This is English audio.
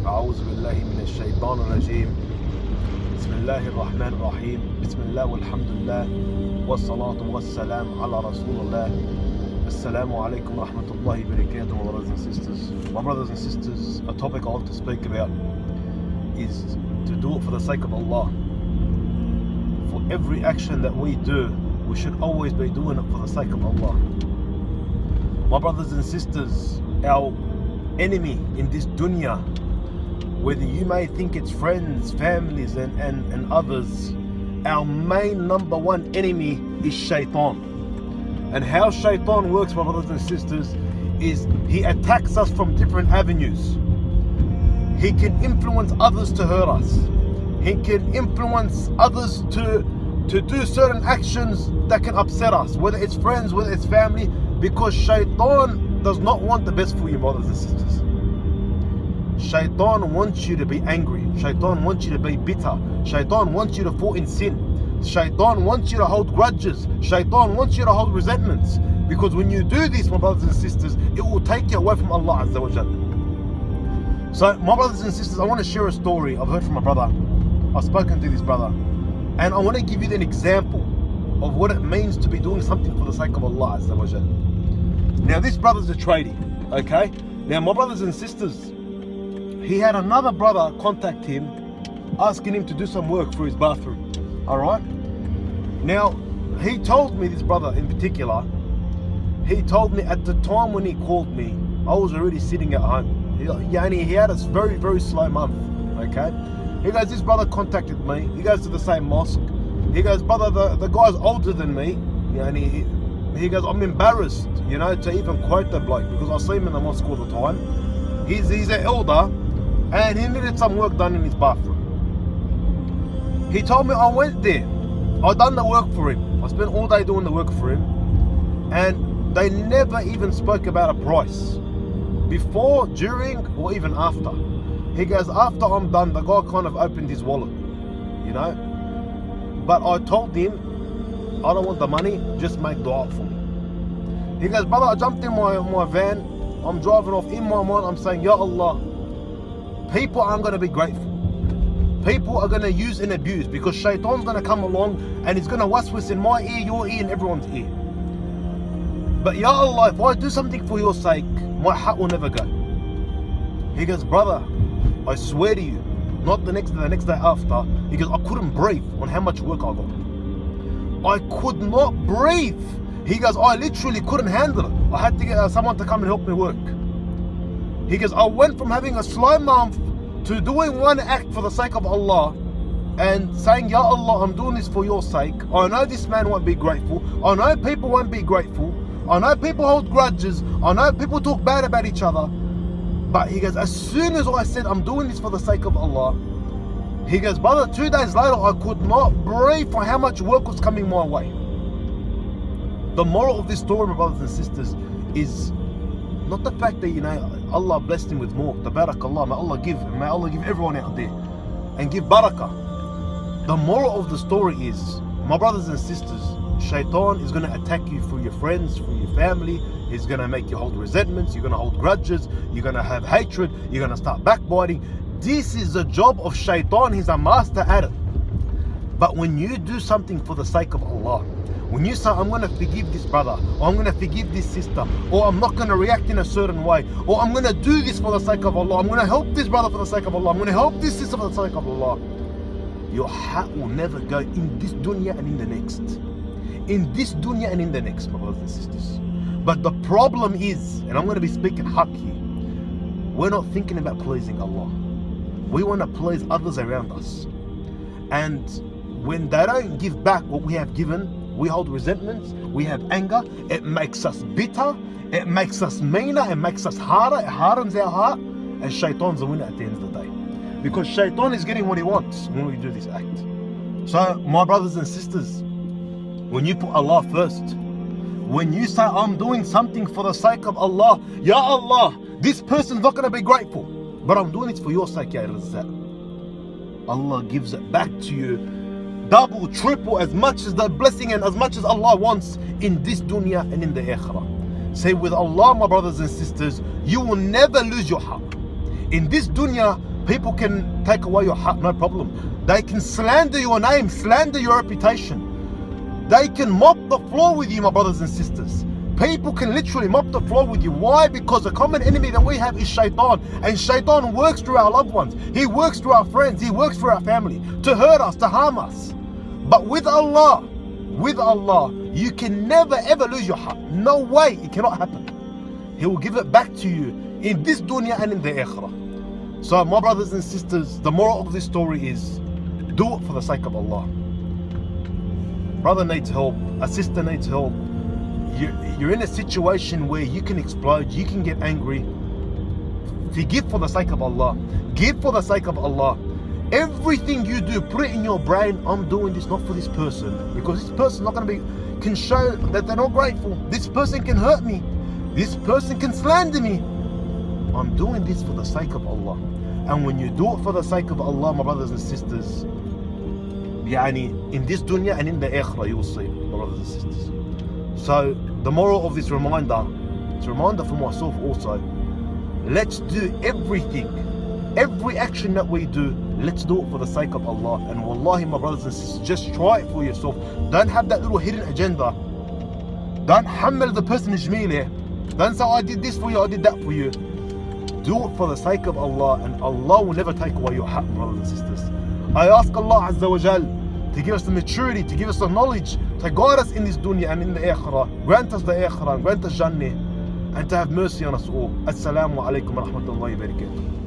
أعوذ بالله من الشيطان الرجيم. بسم الله الرحمن الرحيم. بسم الله والحمد لله والصلاة والسلام على رسول الله. Assalamu alaikum wa rahmatullahi wa barakatuh, my brothers and sisters. My brothers and sisters, a topic I want to speak about is to do it for the sake of Allah. For every action that we do, we should always be doing it for the sake of Allah. My brothers and sisters, our enemy in this dunya, whether you may think it's friends, families and others, our main number one enemy is shaitan. And how shaitan works, my brothers and sisters, is he attacks us from different avenues. He can influence others to hurt us. He can influence others to do certain actions that can upset us, whether it's friends, whether it's family, because shaitan does not want the best for you, brothers and sisters. Shaitan wants you to be angry. Shaitan wants you to be bitter. Shaitan wants you to fall in sin. Shaitan wants you to hold grudges. Shaitan wants you to hold resentments. Because when you do this, my brothers and sisters, it will take you away from Allah Azza wa Jalla. So, my brothers and sisters, I want to share a story I've heard from my brother. I've spoken to this brother. And I want to give you an example of what it means to be doing something for the sake of Allah Azza wa Jalla. Now, this brother's a tradie, okay? Now, my brothers and sisters, he had another brother contact him, asking him to do some work for his bathroom. Alright? Now, he told me, this brother in particular, he told me at the time when he called me, I was already sitting at home. He had a very, very slow month. Okay? He goes, this brother contacted me. He goes to the same mosque. He goes, brother, the guy's older than me. And he goes, I'm embarrassed, to even quote the bloke, because I see him in the mosque all the time. He's an elder, and he needed some work done in his bathroom. He told me, I went there. I done the work for him. I spent all day doing the work for him. And they never even spoke about a price. Before, during, or even after. He goes, after I'm done, the guy kind of opened his wallet. But I told him, I don't want the money, just make dua for me. He goes, brother, I jumped in my van. I'm driving off. In my mind, I'm saying, Ya Allah, people aren't going to be grateful. People are going to use and abuse, because shaitan's going to come along and he's going to waswas in my ear, your ear, and everyone's ear. But Ya Allah, if I do something for your sake, my heart will never go. He goes, brother, I swear to you, not the next day after, he goes, I couldn't breathe on how much work I got. I could not breathe. He goes, I literally couldn't handle it. I had to get someone to come and help me work. He goes, I went from having a slow month to doing one act for the sake of Allah and saying, Ya Allah, I'm doing this for your sake. I know this man won't be grateful. I know people won't be grateful. I know people hold grudges. I know people talk bad about each other. But he goes, as soon as I said I'm doing this for the sake of Allah, he goes, brother, 2 days later I could not breathe for how much work was coming my way. The moral of this story, my brothers and sisters, is not the fact that, Allah blessed him with more. Tabarakallah, may Allah give everyone out there and give barakah. The moral of the story is, my brothers and sisters, shaitan is going to attack you for your friends, for your family. He's going to make you hold resentments. You're going to hold grudges. You're going to have hatred. You're going to start backbiting. This is the job of shaitan. He's a master at it. But when you do something for the sake of Allah, when you say, I'm going to forgive this brother, or I'm going to forgive this sister, or I'm not going to react in a certain way, or I'm going to do this for the sake of Allah, I'm going to help this brother for the sake of Allah, I'm going to help this sister for the sake of Allah, your heart will never go in this dunya and in the next. In this dunya and in the next, my brothers and sisters. But the problem is, and I'm going to be speaking haq here, we're not thinking about pleasing Allah. We want to please others around us. And when they don't give back what we have given, we hold resentments, we have anger, it makes us bitter, it makes us meaner, it makes us harder, it hardens our heart, and shaitan's the winner at the end of the day. Because shaitan is getting what he wants when we do this act. So, my brothers and sisters, when you put Allah first, when you say, I'm doing something for the sake of Allah, Ya Allah, this person's not going to be grateful, but I'm doing it for your sake, Ya Razzaq. Allah gives it back to you double, triple, as much as the blessing and as much as Allah wants in this dunya and in the akhirah. Say with Allah, my brothers and sisters, you will never lose your haqq. In this dunya, People can take away your haq, no problem. They can slander your name, slander your reputation. They can mop the floor with you, my brothers and sisters. People can literally mop the floor with you. Why? Because the common enemy that we have is shaitan. And shaitan works through our loved ones. He works through our friends. He works through our family to hurt us, to harm us. But with Allah, you can never ever lose your haq. No way, it cannot happen. He will give it back to you in this dunya and in the akhirah. So my brothers and sisters, the moral of this story is, do it for the sake of Allah. Brother needs help, a sister needs help. You're in a situation where you can explode, you can get angry. Forgive for the sake of Allah. Give for the sake of Allah. Everything you do, put it in your brain, I'm doing this not for this person, because this person's not going to be, can show that they're not grateful. This person can hurt me. This person can slander me. I'm doing this for the sake of Allah. And when you do it for the sake of Allah, my brothers and sisters, in this dunya and in the akhirah, you will see, my brothers and sisters. So the moral of this reminder, it's a reminder for myself also, let's do everything, every action that we do, let's do it for the sake of Allah. And wallahi, my brothers and sisters, just try it for yourself. Don't have that little hidden agenda. Don't hammer the person jmeele. Don't say, I did this for you, I did that for you. Do it for the sake of Allah, and Allah will never take away your haqq, brothers and sisters. I ask Allah Azza wa Jal to give us the maturity, to give us the knowledge, to guide us in this dunya and in the akhirah. Grant us the akhirah, grant us Jannah, and to have mercy on us all. Assalamu alaikum wa rahmatullahi wa barakatuh.